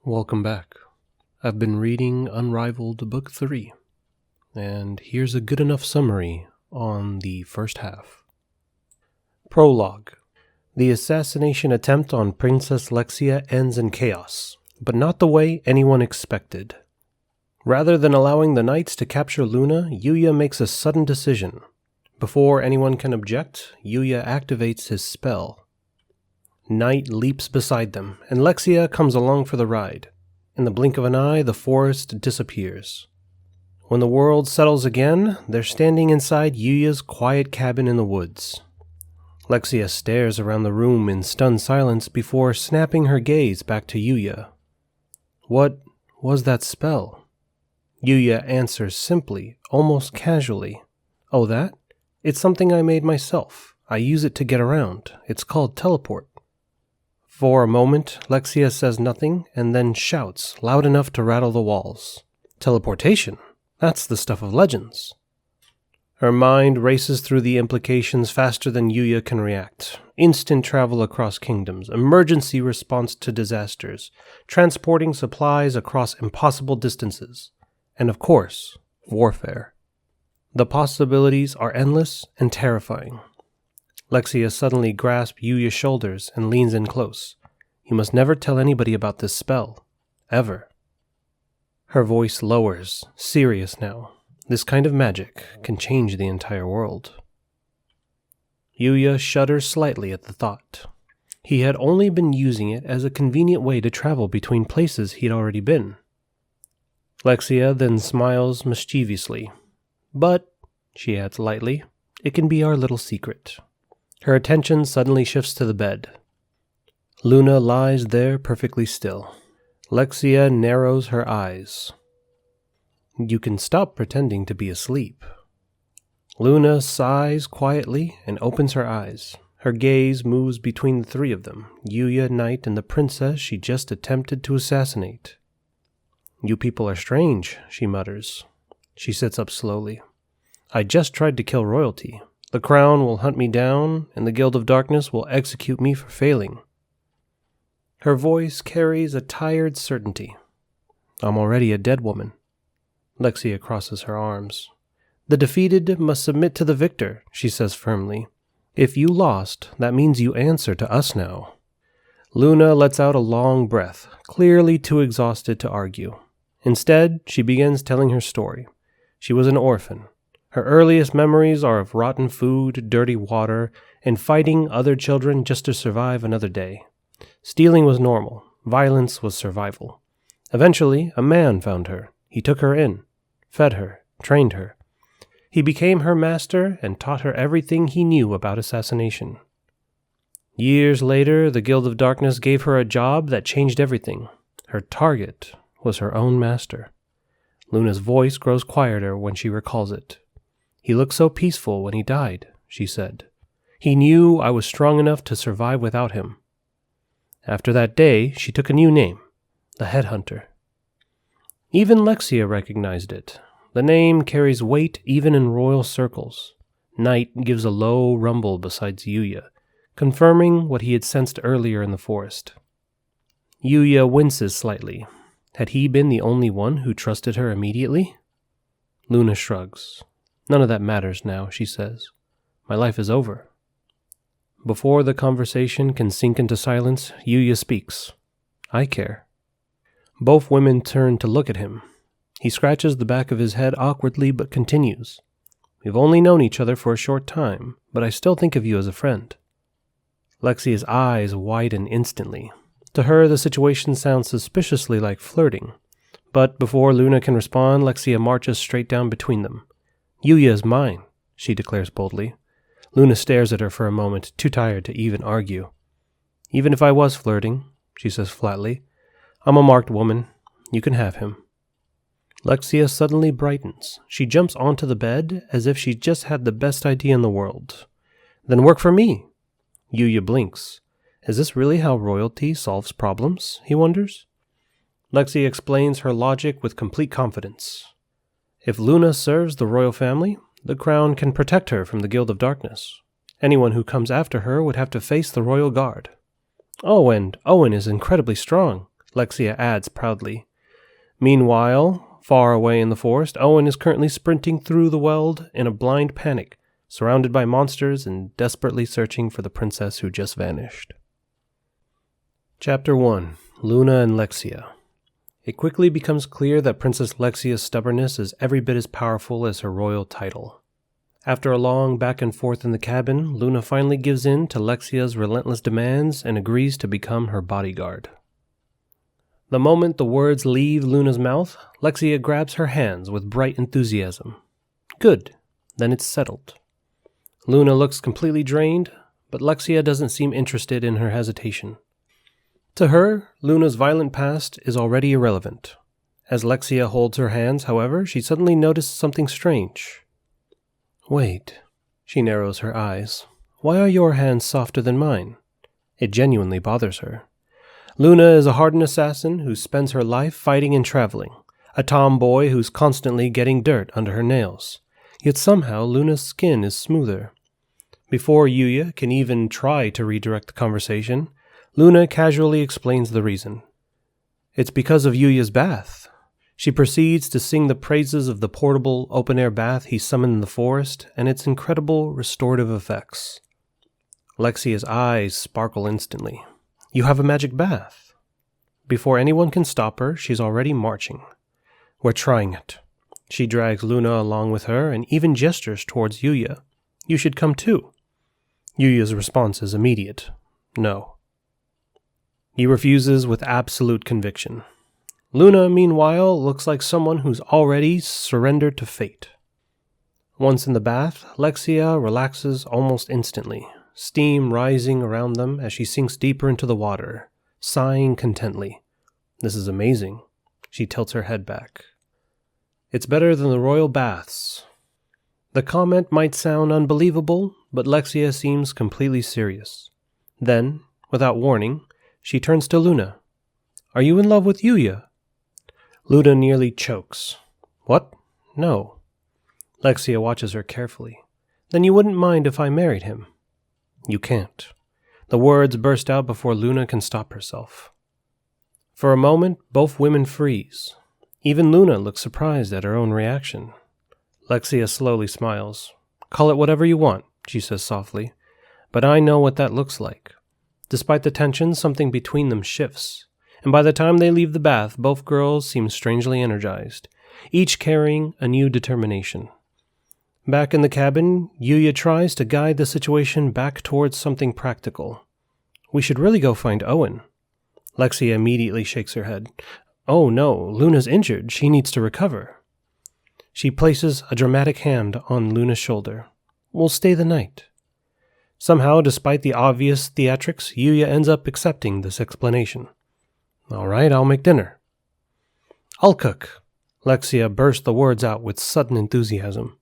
Welcome back. I've been reading Unrivaled Book 3, and here's a good enough summary on the first half. Prologue. The assassination attempt on Princess Lexia ends in chaos, but not the way anyone expected. Rather than allowing the knights to capture Luna, Yuya makes a sudden decision. Before anyone can object, Yuya activates his spell. Night leaps beside them, and Lexia comes along for the ride. In the blink of an eye, the forest disappears. When the world settles again, they're standing inside Yuya's quiet cabin in the woods. Lexia stares around the room in stunned silence before snapping her gaze back to Yuya. What was that spell? Yuya answers simply, almost casually. Oh, that? It's something I made myself. I use it to get around. It's called teleport. For a moment, Lexia says nothing and then shouts loud enough to rattle the walls. Teleportation? That's the stuff of legends. Her mind races through the implications faster than Yuya can react. Instant travel across kingdoms, emergency response to disasters, transporting supplies across impossible distances, and of course, warfare. The possibilities are endless and terrifying. Lexia suddenly grasps Yuya's shoulders and leans in close. You must never tell anybody about this spell. Ever. Her voice lowers, serious now. This kind of magic can change the entire world. Yuya shudders slightly at the thought. He had only been using it as a convenient way to travel between places he'd already been. Lexia then smiles mischievously. But, she adds lightly, it can be our little secret. Her attention suddenly shifts to the bed. Luna lies there perfectly still. Lexia narrows her eyes. You can stop pretending to be asleep. Luna sighs quietly and opens her eyes. Her gaze moves between the three of them, Yuya, Knight, and the princess she just attempted to assassinate. You people are strange, she mutters. She sits up slowly. I just tried to kill royalty. The crown will hunt me down, and the Guild of Darkness will execute me for failing. Her voice carries a tired certainty. I'm already a dead woman. Lexia crosses her arms. The defeated must submit to the victor, she says firmly. If you lost, that means you answer to us now. Luna lets out a long breath, clearly too exhausted to argue. Instead, she begins telling her story. She was an orphan. Her earliest memories are of rotten food, dirty water, and fighting other children just to survive another day. Stealing was normal. Violence was survival. Eventually, a man found her. He took her in, fed her, trained her. He became her master and taught her everything he knew about assassination. Years later, the Guild of Darkness gave her a job that changed everything. Her target was her own master. Luna's voice grows quieter when she recalls it. He looked so peaceful when he died, she said. He knew I was strong enough to survive without him. After that day, she took a new name, the Headhunter. Even Lexia recognized it. The name carries weight even in royal circles. Night gives a low rumble beside Yuya, confirming what he had sensed earlier in the forest. Yuya winces slightly. Had he been the only one who trusted her immediately? Luna shrugs. None of that matters now, she says. My life is over. Before the conversation can sink into silence, Yuya speaks. I care. Both women turn to look at him. He scratches the back of his head awkwardly but continues. We've only known each other for a short time, but I still think of you as a friend. Lexia's eyes widen instantly. To her, the situation sounds suspiciously like flirting. But before Luna can respond, Lexia marches straight down between them. Yuya is mine, she declares boldly. Luna stares at her for a moment, too tired to even argue. Even if I was flirting, she says flatly, I'm a marked woman. You can have him. Lexia suddenly brightens. She jumps onto the bed as if she just had the best idea in the world. Then work for me. Yuya blinks. Is this really how royalty solves problems? He wonders. Lexia explains her logic with complete confidence. If Luna serves the royal family, the crown can protect her from the Guild of Darkness. Anyone who comes after her would have to face the royal guard. Oh, and Owen is incredibly strong, Lexia adds proudly. Meanwhile, far away in the forest, Owen is currently sprinting through the Weld in a blind panic, surrounded by monsters and desperately searching for the princess who just vanished. Chapter 1. Luna and Lexia. It quickly becomes clear that Princess Lexia's stubbornness is every bit as powerful as her royal title. After a long back and forth in the cabin, Luna finally gives in to Lexia's relentless demands and agrees to become her bodyguard. The moment the words leave Luna's mouth, Lexia grabs her hands with bright enthusiasm. Good, then it's settled. Luna looks completely drained, but Lexia doesn't seem interested in her hesitation. To her, Luna's violent past is already irrelevant. As Lexia holds her hands, however, she suddenly notices something strange. Wait, she narrows her eyes. Why are your hands softer than mine? It genuinely bothers her. Luna is a hardened assassin who spends her life fighting and traveling, a tomboy who's constantly getting dirt under her nails. Yet somehow Luna's skin is smoother. Before Yuya can even try to redirect the conversation, Luna casually explains the reason. It's because of Yuya's bath. She proceeds to sing the praises of the portable open-air bath he summoned in the forest and its incredible restorative effects. Lexia's eyes sparkle instantly. You have a magic bath. Before anyone can stop her, she's already marching. We're trying it. She drags Luna along with her and even gestures towards Yuya. You should come too. Yuya's response is immediate. No. He refuses with absolute conviction. Luna, meanwhile, looks like someone who's already surrendered to fate. Once in the bath, Lexia relaxes almost instantly, steam rising around them as she sinks deeper into the water, sighing contently. This is amazing. She tilts her head back. It's better than the royal baths. The comment might sound unbelievable, but Lexia seems completely serious. Then, without warning, she turns to Luna. Are you in love with Yuya? Luna nearly chokes. What? No. Lexia watches her carefully. Then you wouldn't mind if I married him? You can't. The words burst out before Luna can stop herself. For a moment, both women freeze. Even Luna looks surprised at her own reaction. Lexia slowly smiles. Call it whatever you want, she says softly. But I know what that looks like. Despite the tension, something between them shifts. And by the time they leave the bath, both girls seem strangely energized, each carrying a new determination. Back in the cabin, Yuya tries to guide the situation back towards something practical. We should really go find Owen. Lexia immediately shakes her head. Oh no, Luna's injured. She needs to recover. She places a dramatic hand on Luna's shoulder. We'll stay the night. Somehow, despite the obvious theatrics, Yuya ends up accepting this explanation. All right, I'll make dinner. I'll cook. Lexia burst the words out with sudden enthusiasm.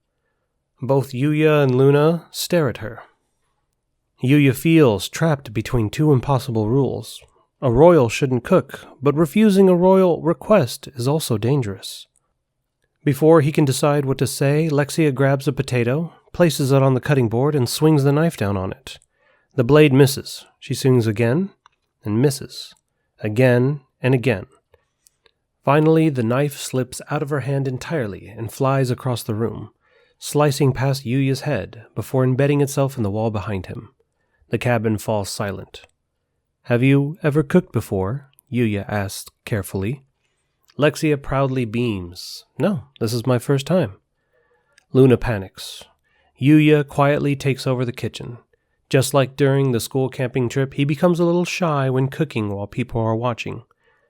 Both Yuya and Luna stare at her. Yuya feels trapped between two impossible rules. A royal shouldn't cook, but refusing a royal request is also dangerous. Before he can decide what to say, Lexia grabs a potato, places it on the cutting board, and swings the knife down on it. The blade misses. She swings again, and misses. Again and again. Finally, the knife slips out of her hand entirely and flies across the room, slicing past Yuya's head before embedding itself in the wall behind him. The cabin falls silent. Have you ever cooked before? Yuya asks carefully. Lexia proudly beams. No, this is my first time. Luna panics. Yuya quietly takes over the kitchen. Just like during the school camping trip, he becomes a little shy when cooking while people are watching.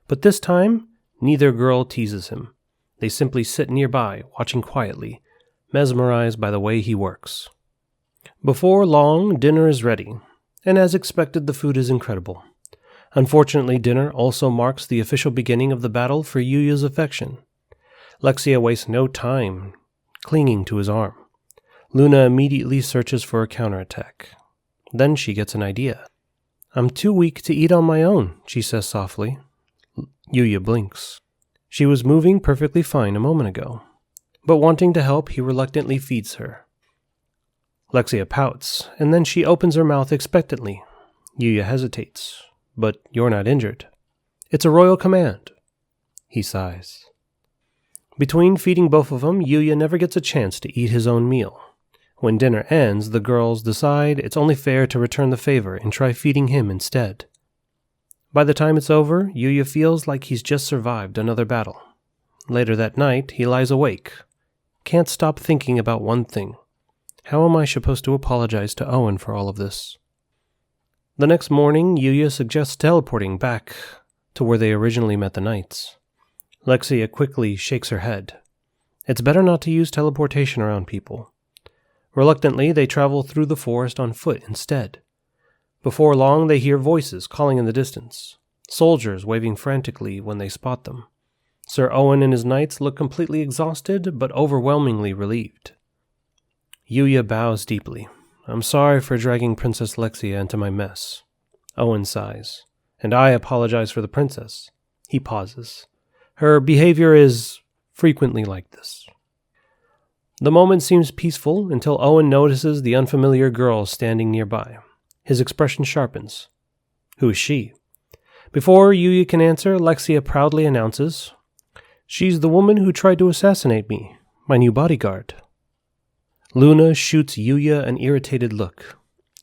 But this time, neither girl teases him. They simply sit nearby, watching quietly, mesmerized by the way he works. Before long, dinner is ready, and as expected, the food is incredible. Unfortunately, dinner also marks the official beginning of the battle for Yuya's affection. Lexia wastes no time clinging to his arm. Luna immediately searches for a counterattack. Then she gets an idea. I'm too weak to eat on my own, she says softly. Yuya blinks. She was moving perfectly fine a moment ago. But wanting to help, he reluctantly feeds her. Lexia pouts, and then she opens her mouth expectantly. Yuya hesitates. But you're not injured. It's a royal command. He sighs. Between feeding both of them, Yuya never gets a chance to eat his own meal. When dinner ends, the girls decide it's only fair to return the favor and try feeding him instead. By the time it's over, Yuya feels like he's just survived another battle. Later that night, he lies awake. Can't stop thinking about one thing. How am I supposed to apologize to Owen for all of this? The next morning, Yuya suggests teleporting back to where they originally met the knights. Lexia quickly shakes her head. It's better not to use teleportation around people. Reluctantly, they travel through the forest on foot instead. Before long, they hear voices calling in the distance, soldiers waving frantically when they spot them. Sir Owen and his knights look completely exhausted, but overwhelmingly relieved. Yuya bows deeply. I'm sorry for dragging Princess Lexia into my mess. Owen sighs. And I apologize for the princess. He pauses. Her behavior is frequently like this. The moment seems peaceful until Owen notices the unfamiliar girl standing nearby. His expression sharpens. Who is she? Before Yuya can answer, Lexia proudly announces, She's the woman who tried to assassinate me, my new bodyguard. Luna shoots Yuya an irritated look.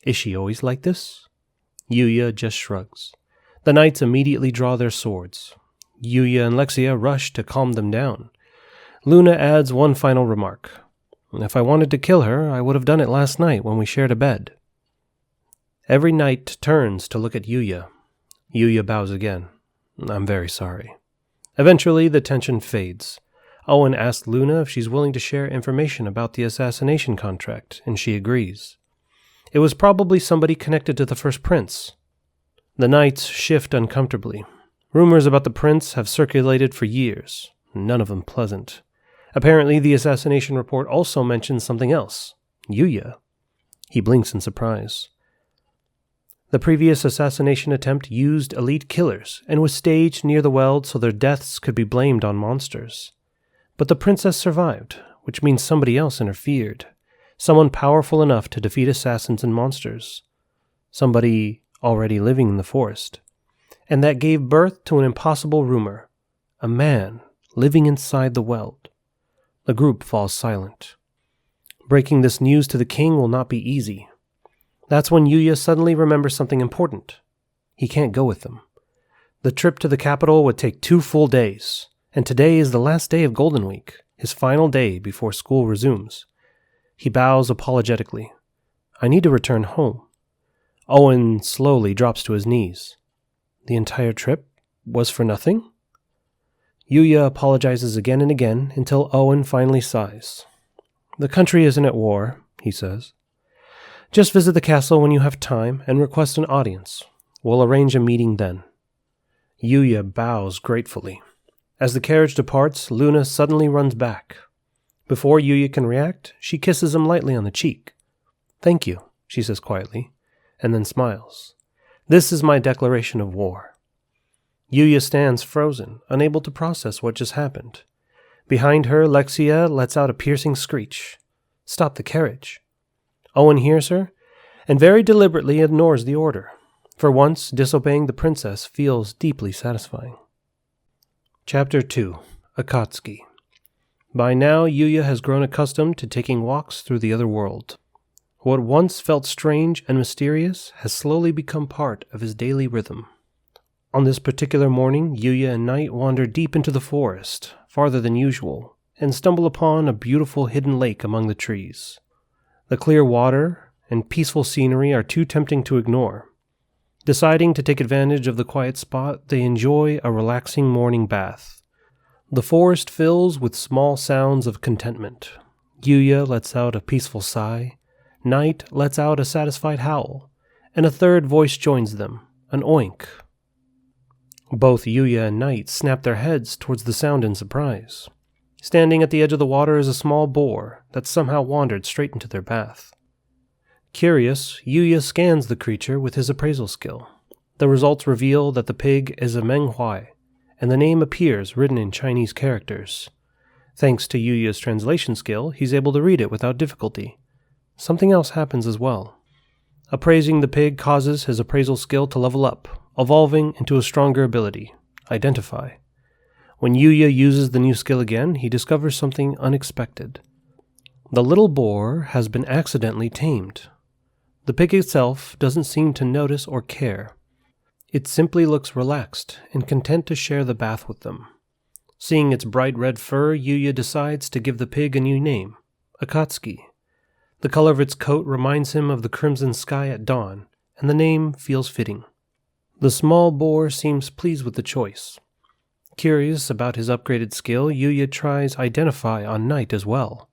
Is she always like this? Yuya just shrugs. The knights immediately draw their swords. Yuya and Lexia rush to calm them down. Luna adds one final remark. If I wanted to kill her, I would have done it last night when we shared a bed. Every knight turns to look at Yuya. Yuya bows again. I'm very sorry. Eventually, the tension fades. Owen asks Luna if she's willing to share information about the assassination contract, and she agrees. It was probably somebody connected to the first prince. The knights shift uncomfortably. Rumors about the prince have circulated for years, none of them pleasant. Apparently, the assassination report also mentions something else. Yuya. He blinks in surprise. The previous assassination attempt used elite killers and was staged near the Weld so their deaths could be blamed on monsters. But the princess survived, which means somebody else interfered. Someone powerful enough to defeat assassins and monsters. Somebody already living in the forest. And that gave birth to an impossible rumor. A man living inside the Weld. The group falls silent. Breaking this news to the king will not be easy. That's when Yuya suddenly remembers something important. He can't go with them. The trip to the capital would take 2 full days, and today is the last day of Golden Week, his final day before school resumes. He bows apologetically. I need to return home. Owen slowly drops to his knees. The entire trip was for nothing? Yuya apologizes again and again until Owen finally sighs. The country isn't at war, he says. Just visit the castle when you have time and request an audience. We'll arrange a meeting then. Yuya bows gratefully. As the carriage departs, Luna suddenly runs back. Before Yuya can react, she kisses him lightly on the cheek. Thank you, she says quietly, and then smiles. This is my declaration of war. Yuya stands frozen, unable to process what just happened. Behind her, Lexia lets out a piercing screech. Stop the carriage. Owen hears her, and very deliberately ignores the order. For once, disobeying the princess feels deeply satisfying. Chapter 2. Akatsuki. By now, Yuya has grown accustomed to taking walks through the other world. What once felt strange and mysterious has slowly become part of his daily rhythm. On this particular morning, Yuya and Knight wander deep into the forest, farther than usual, and stumble upon a beautiful hidden lake among the trees. The clear water and peaceful scenery are too tempting to ignore. Deciding to take advantage of the quiet spot, they enjoy a relaxing morning bath. The forest fills with small sounds of contentment. Yuya lets out a peaceful sigh. Knight lets out a satisfied howl, and a third voice joins them, an oink. Both Yuya and Knight snap their heads towards the sound in surprise. Standing at the edge of the water is a small boar that somehow wandered straight into their bath. Curious, Yuya scans the creature with his appraisal skill. The results reveal that the pig is a Menghuai, and the name appears written in Chinese characters. Thanks to Yuya's translation skill, he's able to read it without difficulty. Something else happens as well. Appraising the pig causes his appraisal skill to level up, evolving into a stronger ability, identify. When Yuya uses the new skill again, he discovers something unexpected. The little boar has been accidentally tamed. The pig itself doesn't seem to notice or care. It simply looks relaxed and content to share the bath with them. Seeing its bright red fur, Yuya decides to give the pig a new name, Akatsuki. The color of its coat reminds him of the crimson sky at dawn, and the name feels fitting. The small boar seems pleased with the choice. Curious about his upgraded skill, Yuya tries Identify on Knight as well.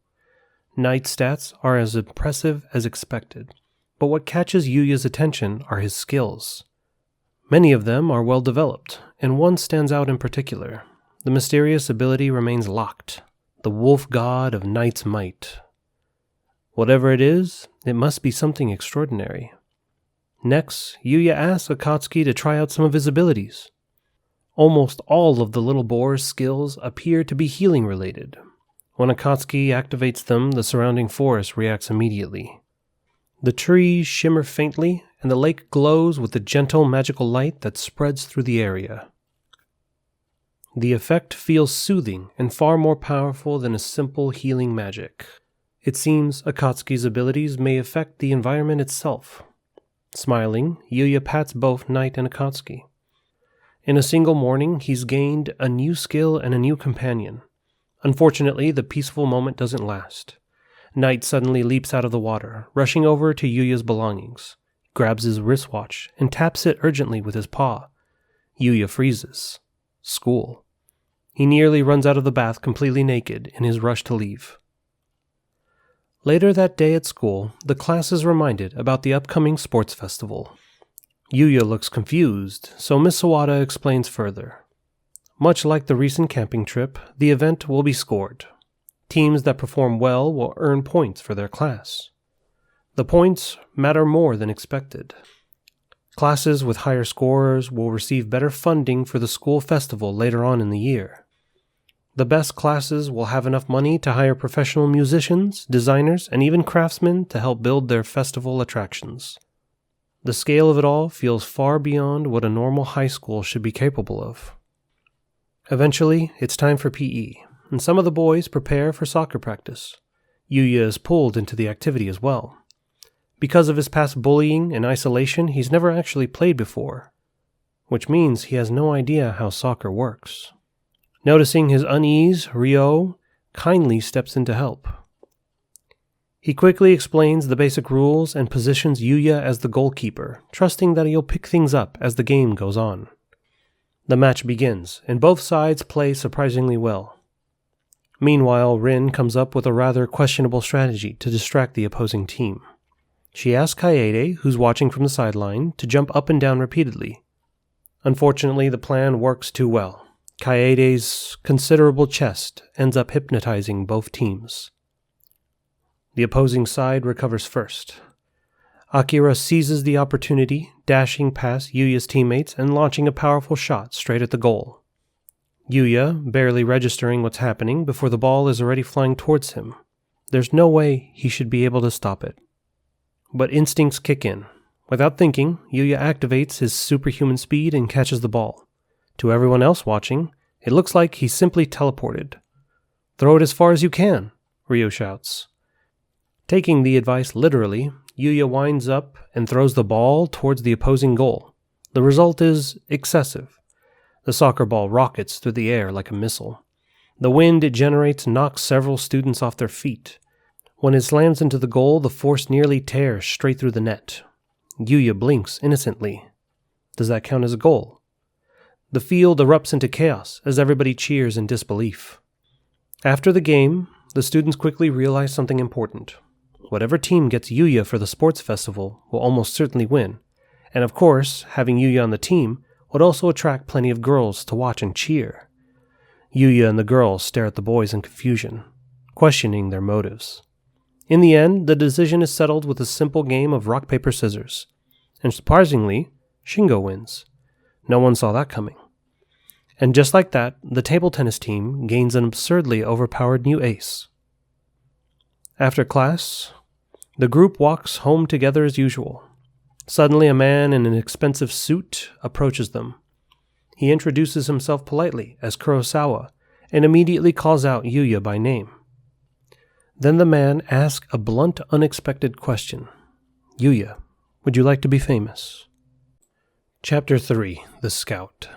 Knight's stats are as impressive as expected, but what catches Yuya's attention are his skills. Many of them are well developed, and one stands out in particular. The mysterious ability remains locked, the wolf god of Knight's might. Whatever it is, it must be something extraordinary. Next, Yuya asks Akatsuki to try out some of his abilities. Almost all of the little boar's skills appear to be healing related. When Akatsuki activates them, the surrounding forest reacts immediately. The trees shimmer faintly, and the lake glows with the gentle magical light that spreads through the area. The effect feels soothing and far more powerful than a simple healing magic. It seems Akatsuki's abilities may affect the environment itself. Smiling, Yuya pats both Knight and Akatsuki. In a single morning, he's gained a new skill and a new companion. Unfortunately, the peaceful moment doesn't last. Knight suddenly leaps out of the water, rushing over to Yuya's belongings, grabs his wristwatch, and taps it urgently with his paw. Yuya freezes. School. He nearly runs out of the bath completely naked in his rush to leave. Later that day at school, the class is reminded about the upcoming sports festival. Yuya looks confused, so Miss Sawada explains further. Much like the recent camping trip, the event will be scored. Teams that perform well will earn points for their class. The points matter more than expected. Classes with higher scores will receive better funding for the school festival later on in the year. The best classes will have enough money to hire professional musicians, designers, and even craftsmen to help build their festival attractions. The scale of it all feels far beyond what a normal high school should be capable of. Eventually, it's time for PE, and some of the boys prepare for soccer practice. Yuya is pulled into the activity as well. Because of his past bullying and isolation, he's never actually played before, which means he has no idea how soccer works. Noticing his unease, Ryo kindly steps in to help. He quickly explains the basic rules and positions Yuya as the goalkeeper, trusting that he'll pick things up as the game goes on. The match begins, and both sides play surprisingly well. Meanwhile, Rin comes up with a rather questionable strategy to distract the opposing team. She asks Kaede, who's watching from the sideline, to jump up and down repeatedly. Unfortunately, the plan works too well. Kaede's considerable chest ends up hypnotizing both teams. The opposing side recovers first. Akira seizes the opportunity, dashing past Yuya's teammates and launching a powerful shot straight at the goal. Yuya, barely registering what's happening before the ball is already flying towards him. There's no way he should be able to stop it. But instincts kick in. Without thinking, Yuya activates his superhuman speed and catches the ball. To everyone else watching, it looks like he's simply teleported. "Throw it as far as you can," Ryo shouts. Taking the advice literally, Yuya winds up and throws the ball towards the opposing goal. The result is excessive. The soccer ball rockets through the air like a missile. The wind it generates knocks several students off their feet. When it slams into the goal, the force nearly tears straight through the net. Yuya blinks innocently. Does that count as a goal? The field erupts into chaos as everybody cheers in disbelief. After the game, the students quickly realize something important. Whatever team gets Yuya for the sports festival will almost certainly win, and of course, having Yuya on the team would also attract plenty of girls to watch and cheer. Yuya and the girls stare at the boys in confusion, questioning their motives. In the end, the decision is settled with a simple game of rock, paper, scissors. And surprisingly, Shingo wins. No one saw that coming. And just like that, the table tennis team gains an absurdly overpowered new ace. After class, the group walks home together as usual. Suddenly, a man in an expensive suit approaches them. He introduces himself politely as Kurosawa and immediately calls out Yuya by name. Then the man asks a blunt, unexpected question. Yuya, would you like to be famous? Chapter 3. The Scout.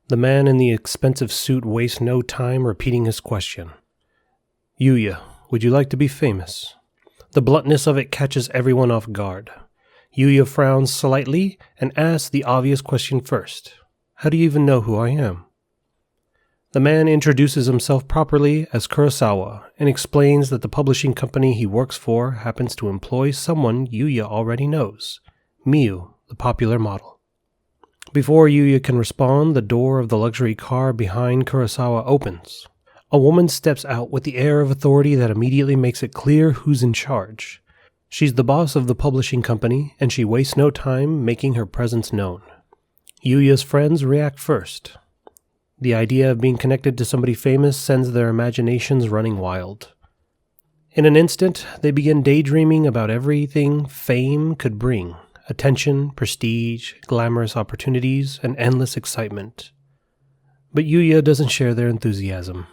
The man in the expensive suit wastes no time repeating his question. Yuya, would you like to be famous? The bluntness of it catches everyone off guard. Yuya frowns slightly and asks the obvious question first. How do you even know who I am? The man introduces himself properly as Kurosawa and explains that the publishing company he works for happens to employ someone Yuya already knows, Miyu, the popular model. Before Yuya can respond, the door of the luxury car behind Kurosawa opens. A woman steps out with the air of authority that immediately makes it clear who's in charge. She's the boss of the publishing company, and she wastes no time making her presence known. Yuya's friends react first. The idea of being connected to somebody famous sends their imaginations running wild. In an instant, they begin daydreaming about everything fame could bring: attention, prestige, glamorous opportunities, and endless excitement. But Yuya doesn't share their enthusiasm.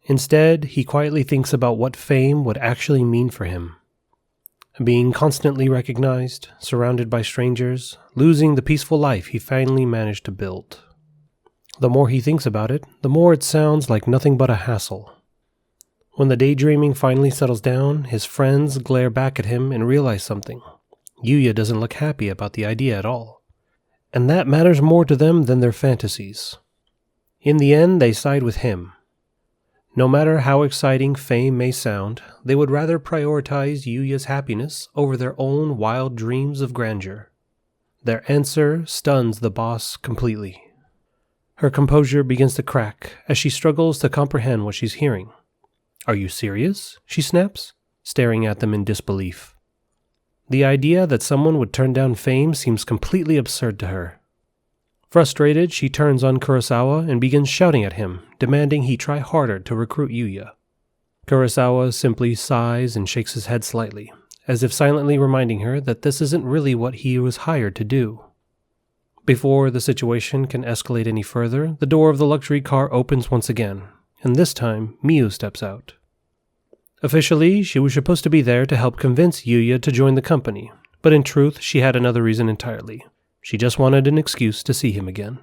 Instead, he quietly thinks about what fame would actually mean for him. Being constantly recognized, surrounded by strangers, losing the peaceful life he finally managed to build. The more he thinks about it, the more it sounds like nothing but a hassle. When the daydreaming finally settles down, his friends glare back at him and realize something. Yuya doesn't look happy about the idea at all. And that matters more to them than their fantasies. In the end, they side with him. No matter how exciting fame may sound, they would rather prioritize Yuya's happiness over their own wild dreams of grandeur. Their answer stuns the boss completely. Her composure begins to crack as she struggles to comprehend what she's hearing. Are you serious? She snaps, staring at them in disbelief. The idea that someone would turn down fame seems completely absurd to her. Frustrated, she turns on Kurosawa and begins shouting at him, demanding he try harder to recruit Yuya. Kurosawa simply sighs and shakes his head slightly, as if silently reminding her that this isn't really what he was hired to do. Before the situation can escalate any further, the door of the luxury car opens once again, and this time Miyu steps out. Officially, she was supposed to be there to help convince Yuya to join the company, but in truth, she had another reason entirely. She just wanted an excuse to see him again.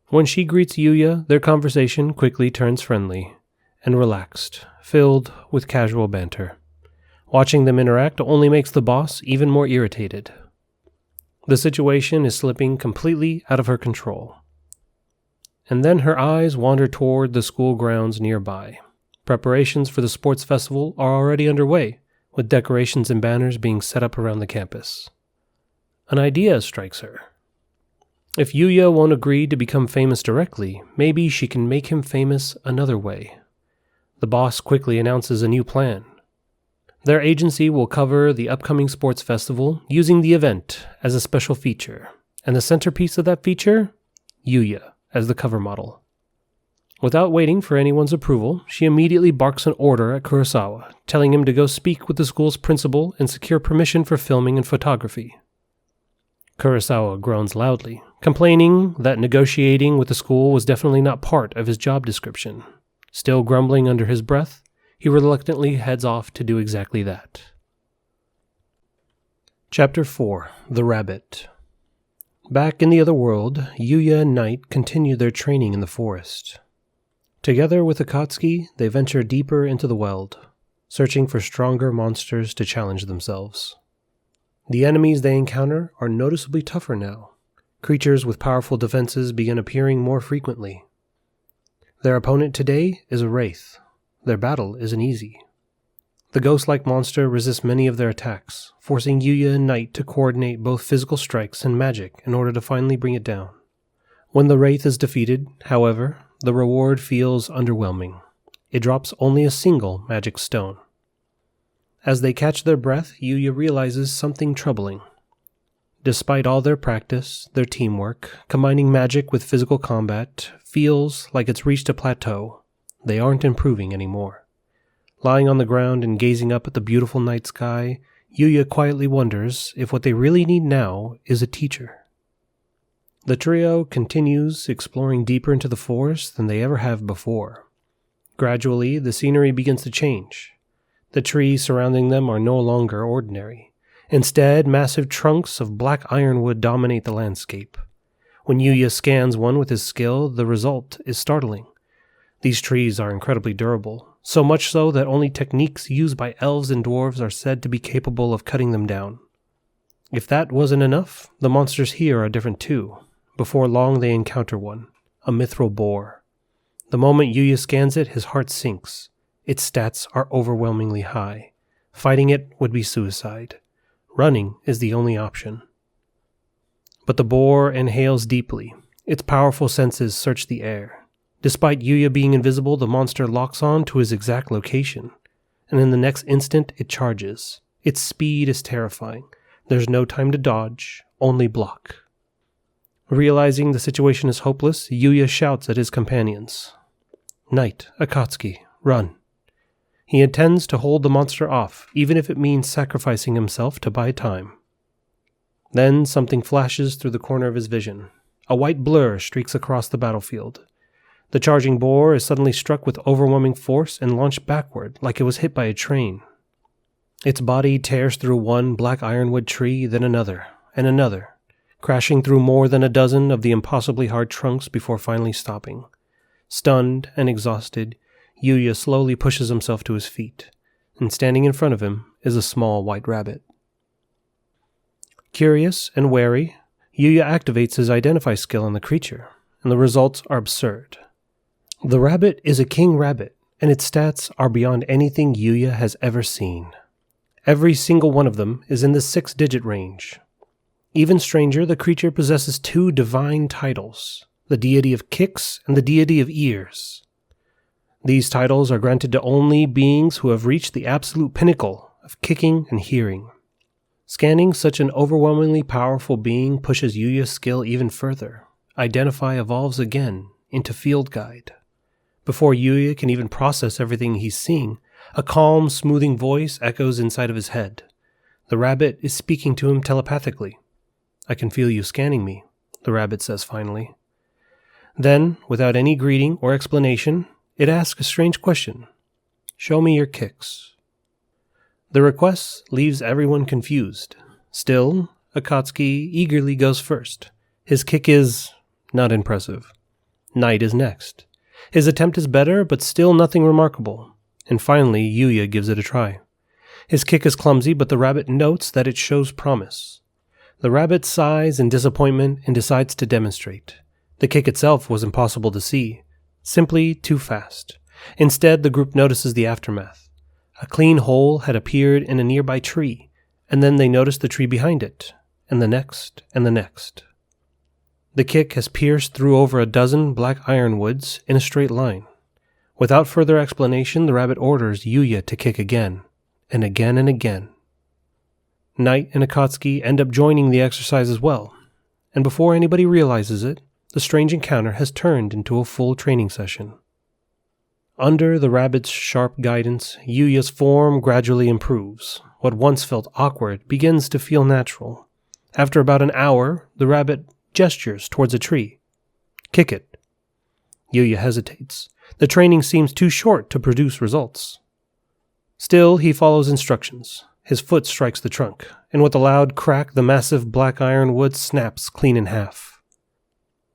When she greets Yuya, their conversation quickly turns friendly and relaxed, filled with casual banter. Watching them interact only makes the boss even more irritated. The situation is slipping completely out of her control. And then her eyes wander toward the school grounds nearby. Preparations for the sports festival are already underway, with decorations and banners being set up around the campus. An idea strikes her. If Yuya won't agree to become famous directly, maybe she can make him famous another way. The boss quickly announces a new plan. Their agency will cover the upcoming sports festival using the event as a special feature, and the centerpiece of that feature? Yuya, as the cover model. Without waiting for anyone's approval, she immediately barks an order at Kurosawa, telling him to go speak with the school's principal and secure permission for filming and photography. Kurosawa groans loudly, complaining that negotiating with the school was definitely not part of his job description. Still grumbling under his breath, he reluctantly heads off to do exactly that. Chapter 4. The Rabbit. Back in the other world, Yuya and Knight continue their training in the forest. Together with Akatsuki, they venture deeper into the Weld, searching for stronger monsters to challenge themselves. The enemies they encounter are noticeably tougher now. Creatures with powerful defenses begin appearing more frequently. Their opponent today is a wraith. Their battle isn't easy. The ghost-like monster resists many of their attacks, forcing Yuya and Knight to coordinate both physical strikes and magic in order to finally bring it down. When the wraith is defeated, however, the reward feels underwhelming. It drops only a single magic stone. As they catch their breath, Yuya realizes something troubling. Despite all their practice, their teamwork, combining magic with physical combat feels like it's reached a plateau. They aren't improving anymore. Lying on the ground and gazing up at the beautiful night sky, Yuya quietly wonders if what they really need now is a teacher. The trio continues exploring deeper into the forest than they ever have before. Gradually, the scenery begins to change. The trees surrounding them are no longer ordinary. Instead, massive trunks of black ironwood dominate the landscape. When Yuya scans one with his skill, the result is startling. These trees are incredibly durable, so much so that only techniques used by elves and dwarves are said to be capable of cutting them down. If that wasn't enough, the monsters here are different too. Before long they encounter one, a mithril boar. The moment Yuya scans it, his heart sinks. Its stats are overwhelmingly high. Fighting it would be suicide. Running is the only option. But the boar inhales deeply. Its powerful senses search the air. Despite Yuya being invisible, the monster locks on to his exact location, and in the next instant it charges. Its speed is terrifying. There's no time to dodge, only block. Realizing the situation is hopeless, Yuya shouts at his companions. Knight, Akatsuki, run. He intends to hold the monster off, even if it means sacrificing himself to buy time. Then something flashes through the corner of his vision. A white blur streaks across the battlefield. The charging boar is suddenly struck with overwhelming force and launched backward like it was hit by a train. Its body tears through one black ironwood tree, then another, and another, crashing through more than a dozen of the impossibly hard trunks before finally stopping. Stunned and exhausted, Yuya slowly pushes himself to his feet, and standing in front of him is a small white rabbit. Curious and wary, Yuya activates his Identify skill on the creature, and the results are absurd. The rabbit is a king rabbit, and its stats are beyond anything Yuya has ever seen. Every single one of them is in the 6-digit range. Even stranger, the creature possesses 2 divine titles, the deity of kicks and the deity of ears. These titles are granted to only beings who have reached the absolute pinnacle of kicking and hearing. Scanning such an overwhelmingly powerful being pushes Yuya's skill even further. Identify evolves again into Field Guide. Before Yuya can even process everything he's seeing, a calm, smoothing voice echoes inside of his head. The rabbit is speaking to him telepathically. "I can feel you scanning me," the rabbit says finally. Then, without any greeting or explanation, it asks a strange question. "Show me your kicks." The request leaves everyone confused. Still, Akatsuki eagerly goes first. His kick is not impressive. Knight is next. His attempt is better, but still nothing remarkable. And finally, Yuya gives it a try. His kick is clumsy, but the rabbit notes that it shows promise. The rabbit sighs in disappointment and decides to demonstrate. The kick itself was impossible to see, simply too fast. Instead, the group notices the aftermath. A clean hole had appeared in a nearby tree, and then they noticed the tree behind it, and the next, and the next. The kick has pierced through over a dozen black ironwoods in a straight line. Without further explanation, the rabbit orders Yuya to kick again, and again and again. Knight and Akatsuki end up joining the exercise as well, and before anybody realizes it, the strange encounter has turned into a full training session. Under the rabbit's sharp guidance, Yuya's form gradually improves. What once felt awkward begins to feel natural. After about an hour, the rabbit gestures towards a tree. "Kick it." Yuya hesitates. The training seems too short to produce results. Still, he follows instructions. His foot strikes the trunk, and with a loud crack, the massive black ironwood snaps clean in half.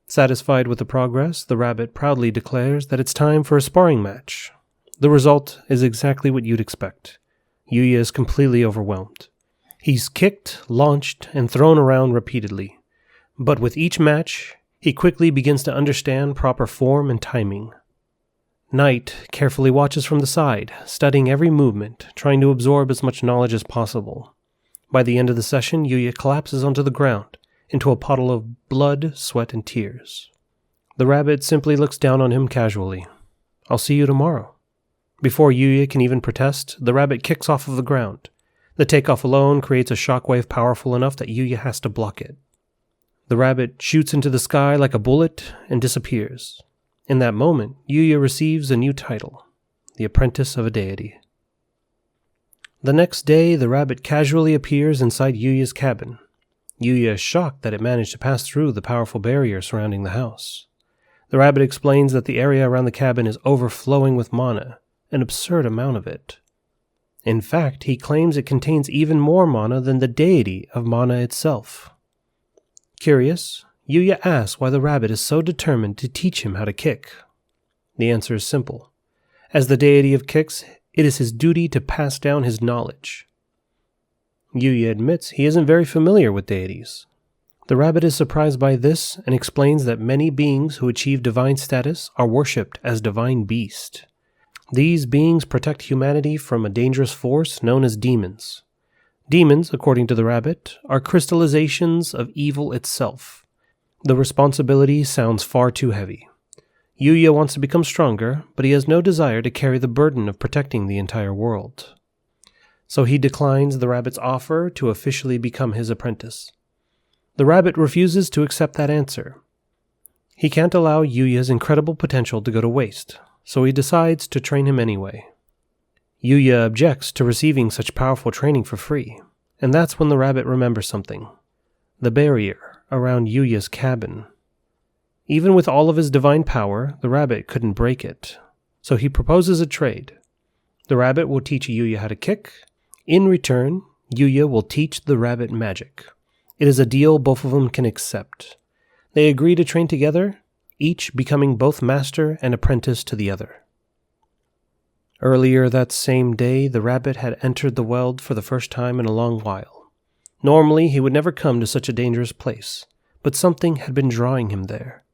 Satisfied with the progress, the rabbit proudly declares that it's time for a sparring match. The result is exactly what you'd expect. Yuya is completely overwhelmed. He's kicked, launched, and thrown around repeatedly. But with each match, he quickly begins to understand proper form and timing. Knight carefully watches from the side, studying every movement, trying to absorb as much knowledge as possible. By the end of the session, Yuya collapses onto the ground, into a puddle of blood, sweat, and tears. The rabbit simply looks down on him casually. "I'll see you tomorrow." Before Yuya can even protest, the rabbit kicks off of the ground. The takeoff alone creates a shockwave powerful enough that Yuya has to block it. The rabbit shoots into the sky like a bullet and disappears. In that moment, Yuya receives a new title, the Apprentice of a Deity. The next day, the rabbit casually appears inside Yuya's cabin. Yuya is shocked that it managed to pass through the powerful barrier surrounding the house. The rabbit explains that the area around the cabin is overflowing with mana, an absurd amount of it. In fact, he claims it contains even more mana than the deity of mana itself. Curious, Yuya asks why the rabbit is so determined to teach him how to kick. The answer is simple. As the deity of kicks, it is his duty to pass down his knowledge. Yuya admits he isn't very familiar with deities. The rabbit is surprised by this and explains that many beings who achieve divine status are worshipped as divine beasts. These beings protect humanity from a dangerous force known as demons. Demons, according to the rabbit, are crystallizations of evil itself. The responsibility sounds far too heavy. Yuya wants to become stronger, but he has no desire to carry the burden of protecting the entire world. So he declines the rabbit's offer to officially become his apprentice. The rabbit refuses to accept that answer. He can't allow Yuya's incredible potential to go to waste, so he decides to train him anyway. Yuya objects to receiving such powerful training for free, and that's when the rabbit remembers something. The barrier around Yuya's cabin. Even with all of his divine power, the rabbit couldn't break it, so he proposes a trade. The rabbit will teach Yuya how to kick. In return, Yuya will teach the rabbit magic. It is a deal both of them can accept. They agree to train together, each becoming both master and apprentice to the other. Earlier that same day, the rabbit had entered the world for the first time in a long while. Normally, he would never come to such a dangerous place, but something had been drawing him there.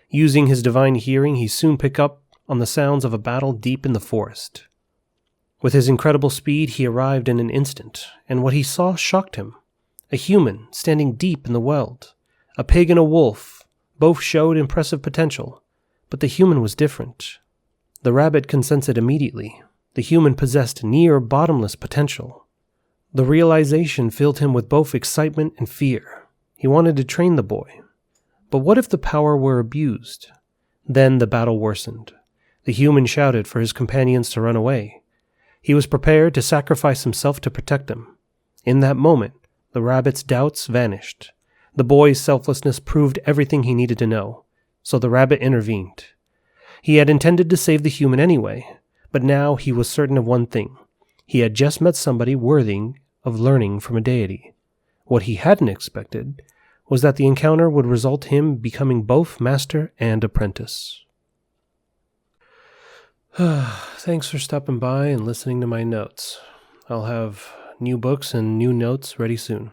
Using his divine hearing, he soon picked up on the sounds of a battle deep in the forest. With his incredible speed, he arrived in an instant, and what he saw shocked him. A human standing deep in the world. A pig and a wolf. Both showed impressive potential, but the human was different. The rabbit can sense it immediately. The human possessed near bottomless potential. The realization filled him with both excitement and fear. He wanted to train the boy. But what if the power were abused? Then the battle worsened. The human shouted for his companions to run away. He was prepared to sacrifice himself to protect them. In that moment, the rabbit's doubts vanished. The boy's selflessness proved everything he needed to know, so the rabbit intervened. He had intended to save the human anyway, but now he was certain of one thing. He had just met somebody worthy of learning from a deity. What he hadn't expected was that the encounter would result in him becoming both master and apprentice. Thanks for stopping by and listening to my notes. I'll have new books and new notes ready soon.